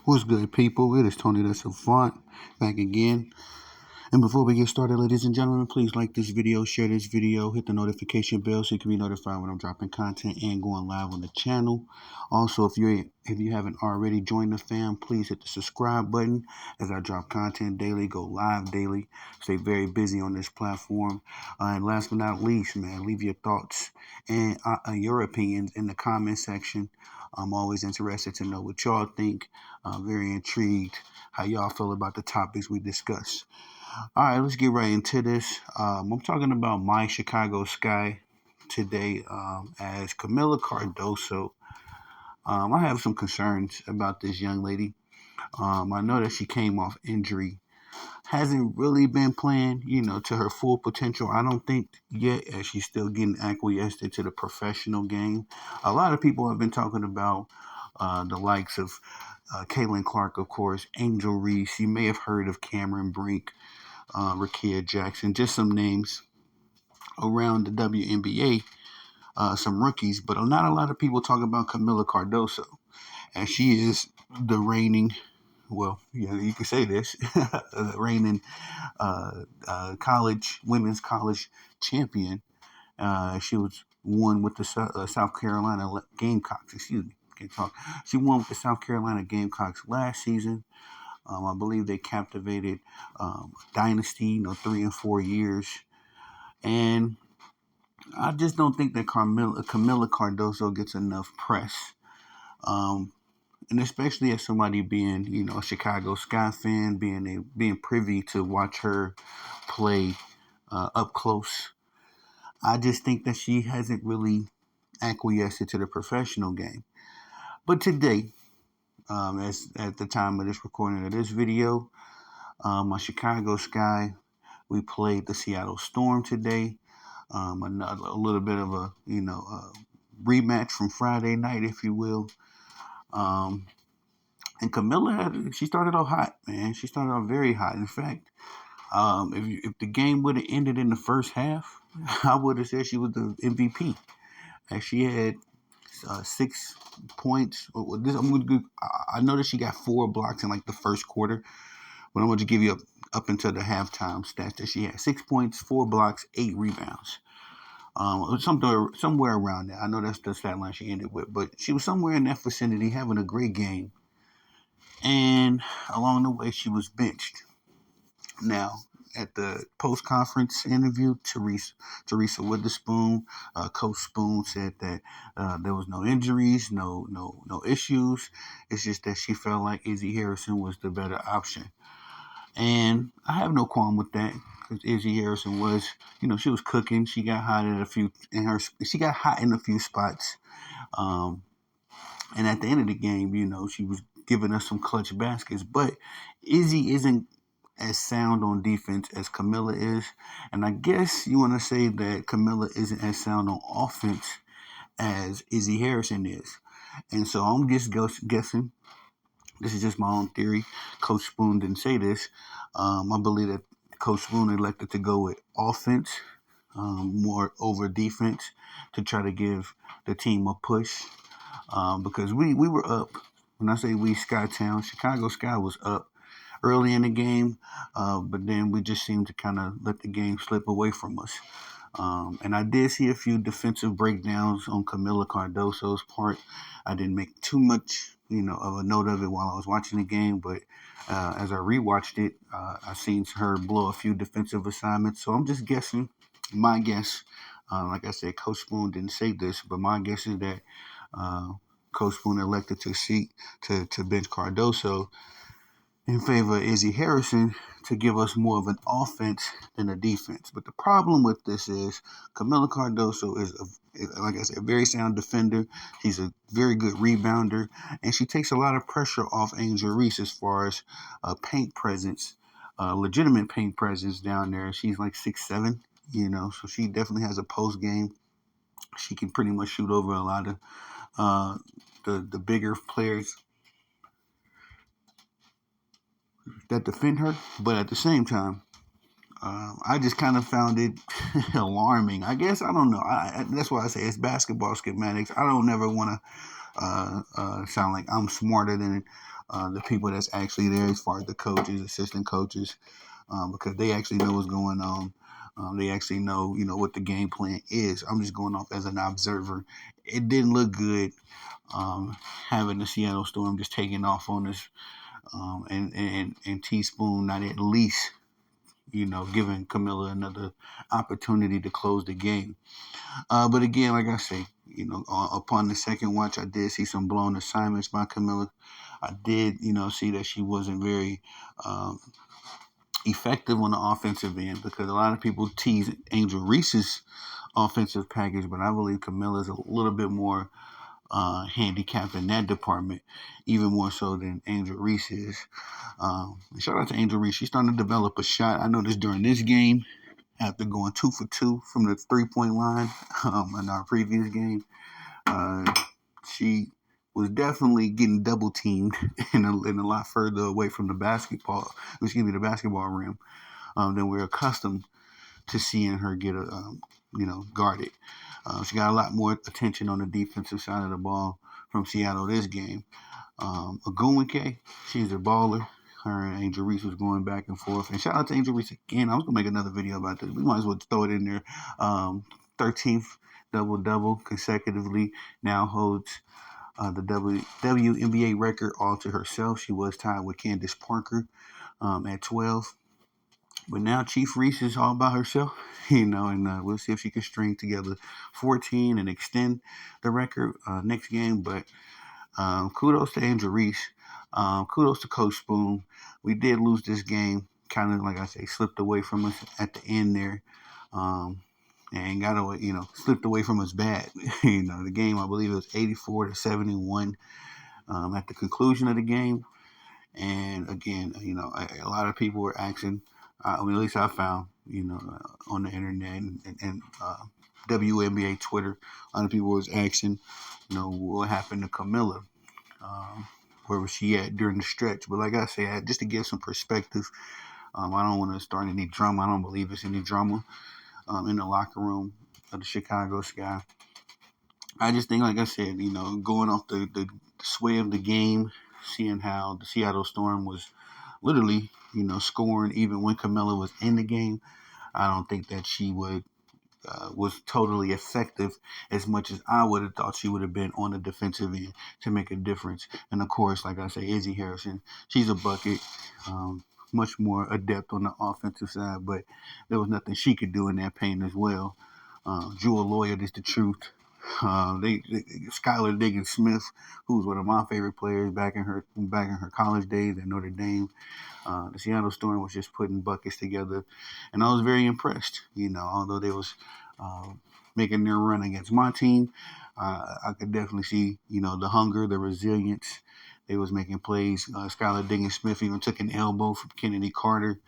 What's good, people? It is Tony the Savant back again. And before we get started, ladies and gentlemen, please like this video, share this video, hit the notification bell so you can be notified when I'm dropping content and going live on the channel. Also, if you haven't already joined the fam, please hit the subscribe button as I drop content daily, go live daily, stay very busy on this platform. And last but not least, man, leave your thoughts and your opinions in the comment section. I'm always interested to know what y'all think. Very intrigued how y'all feel about the topics we discuss. All right, let's get right into this. I'm talking about my Chicago Sky today as Kamilla Cardoso. I have some concerns about this young lady. I know that she came off injury. Hasn't really been playing, to her full potential. I don't think yet, as she's still getting acquiesced into the professional game. A lot of people have been talking about the likes of Caitlin Clark, of course, Angel Reese. You may have heard of Cameron Brink, Rakia Jackson, just some names around the WNBA, some rookies, but not a lot of people talk about Kamilla Cardoso, and she is the reigning, well, yeah, you can say this, the reigning women's college champion. She was won with the South Carolina Gamecocks. Excuse me, can't talk. She won with the South Carolina Gamecocks last season. I believe they captivated Dynasty, 3 and 4 years. And I just don't think that Kamilla Cardoso gets enough press. And especially as somebody being, a Chicago Sky fan, being privy to watch her play up close. I just think that she hasn't really acquiesced to the professional game. But today, as at the time of this recording of this video, my Chicago Sky, we played the Seattle Storm today. A little bit of a rematch from Friday night, if you will. And Kamilla she started off hot, man. She started off very hot. In fact, if the game would have ended in the first half, I would have said she was the MVP. And she had 6 points. I know that she got 4 blocks in like the first quarter, but I'm going to give you up until the halftime stats that she had 6 points, 4 blocks, 8 rebounds. Somewhere around that. I know that's the stat line she ended with, but she was somewhere in that vicinity, having a great game. And along the way, she was benched. Now, at the post-conference interview, Teresa Witherspoon, Coach Spoon said that there was no injuries, no issues. It's just that she felt like Izzy Harrison was the better option. And I have no qualm with that, because Izzy Harrison was, she was cooking. She got hot she got hot in a few spots. And at the end of the game, she was giving us some clutch baskets. But Izzy isn't as sound on defense as Kamilla is. And I guess you want to say that Kamilla isn't as sound on offense as Izzy Harrison is. And so I'm just guessing. This is just my own theory. Coach Spoon didn't say this. I believe that Coach Spoon elected to go with offense more over defense to try to give the team a push. Because we were up. When I say we, Skytown, Chicago Sky was up early in the game, but then we just seemed to kind of let the game slip away from us. And I did see a few defensive breakdowns on Kamilla Cardoso's part. I didn't make too much, of a note of it while I was watching the game, but as I rewatched it, I seen her blow a few defensive assignments. So I'm just guessing. My guess, like I said, Coach Spoon didn't say this, but my guess is that Coach Spoon elected to bench Cardoso in favor of Izzy Harrison to give us more of an offense than a defense. But the problem with this is Kamilla Cardoso is, like I said, a very sound defender. She's a very good rebounder, and she takes a lot of pressure off Angel Reese as far as paint presence, legitimate paint presence down there. She's like 6'7", so she definitely has a post game. She can pretty much shoot over a lot of the bigger players that defend her, but at the same time, I just kind of found it alarming. I guess I don't know. That's why I say it's basketball schematics. I don't never want to sound like I'm smarter than the people that's actually there, as far as the coaches, assistant coaches, because they actually know what's going on. They actually know, what the game plan is. I'm just going off as an observer. It didn't look good, having the Seattle Storm just taking off on us, and Teaspoon not at least, giving Kamilla another opportunity to close the game. But again, like I say, upon the second watch, I did see some blown assignments by Kamilla. I did, see that she wasn't very effective on the offensive end, because a lot of people tease Angel Reese's offensive package, but I believe Kamilla's a little bit more handicapped in that department, even more so than Angel Reese is. Shout out to Angel Reese. She's starting to develop a shot. I noticed during this game, after going 2 for 2 from the 3-point line in our previous game, she was definitely getting double teamed and a lot further away from the the basketball rim, than we're accustomed to seeing her get guarded. She got a lot more attention on the defensive side of the ball from Seattle this game. Agunwike, she's a baller. Her and Angel Reese was going back and forth. And shout out to Angel Reese again. I was going to make another video about this. We might as well throw it in there. 13th double-double consecutively. Now holds the WNBA record all to herself. She was tied with Candace Parker at 12. But now Chief Reese is all by herself, and we'll see if she can string together 14 and extend the record next game. But kudos to Angel Reese. Kudos to Coach Spoon. We did lose this game, kind of, like I say, slipped away from us at the end there. And got away, slipped away from us bad. The game, I believe it was 84-71 at the conclusion of the game. And again, a lot of people were asking, at least I found, on the internet and WNBA Twitter, a lot of people was asking, what happened to Kamilla? Where was she at during the stretch? But like I said, just to give some perspective, I don't want to start any drama. I don't believe there's any drama in the locker room of the Chicago Sky. I just think, like I said, going off the sway of the game, seeing how the Seattle Storm was literally, scoring even when Kamilla was in the game, I don't think that she was totally effective as much as I would have thought she would have been on the defensive end to make a difference. And of course, like I say, Izzy Harrison, she's a bucket, much more adept on the offensive side, but there was nothing she could do in that paint as well. Jewel Lloyd is the truth. Skylar Diggins Smith, who's one of my favorite players back in her college days at Notre Dame. The Seattle Storm was just putting buckets together, and I was very impressed. Although they was making their run against my team, I could definitely see the hunger, the resilience. They was making plays. Skylar Diggins Smith even took an elbow from Kennedy Carter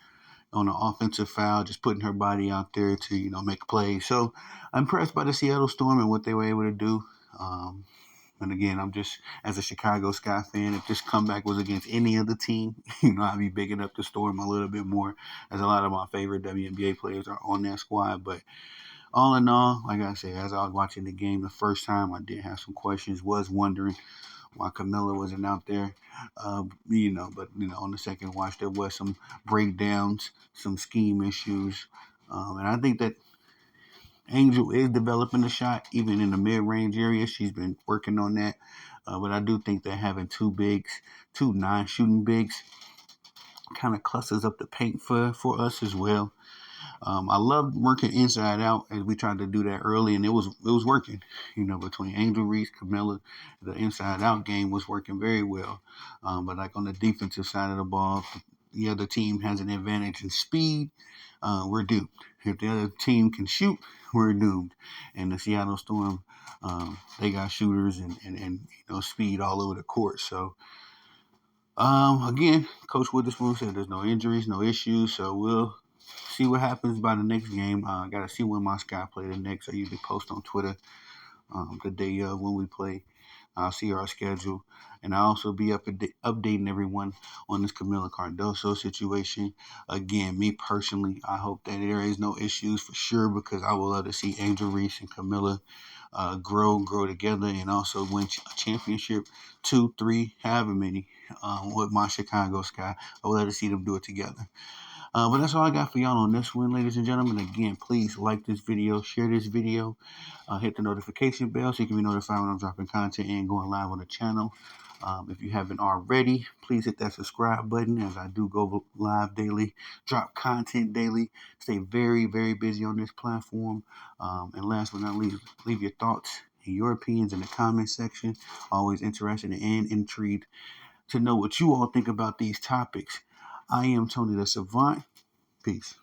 on an offensive foul, just putting her body out there to make plays. So I'm impressed by the Seattle Storm and what they were able to do. And again, I'm just, as a Chicago Sky fan, if this comeback was against any other team, I'd be bigging up the Storm a little bit more, as a lot of my favorite WNBA players are on that squad. But all in all, like I said, as I was watching the game the first time, I did have some questions, was wondering why Kamilla wasn't out there. But on the second watch, there was some breakdowns, some scheme issues. And I think that Angel is developing the shot, even in the mid-range area. She's been working on that. But I do think that having two non-shooting bigs, kind of clusters up the paint for us as well. I loved working inside out, as we tried to do that early, and it was working. Between Angel Reese, Kamilla, the inside out game was working very well. But like on the defensive side of the ball, if the other team has an advantage in speed, we're doomed. If the other team can shoot, we're doomed. And the Seattle Storm, they got shooters and speed all over the court. So again, Coach Witherspoon said there's no injuries, no issues. So we'll see what happens by the next game. I got to see when my Sky play the next. I usually post on Twitter the day of when we play. I'll see our schedule. And I'll also be updating everyone on this Kamilla Cardoso situation. Again, me personally, I hope that there is no issues for sure, because I would love to see Angel Reese and Kamilla grow together, and also win a championship, 2, 3, however many, with my Chicago Sky. I would love to see them do it together. But that's all I got for y'all on this one, ladies and gentlemen. Again, please like this video, share this video, hit the notification bell so you can be notified when I'm dropping content and going live on the channel. If you haven't already, please hit that subscribe button, as I do go live daily, drop content daily, stay very, very busy on this platform. And last but not least, leave your thoughts and your opinions in the comment section. Always interested and intrigued to know what you all think about these topics. I am Tony the Savant. Peace.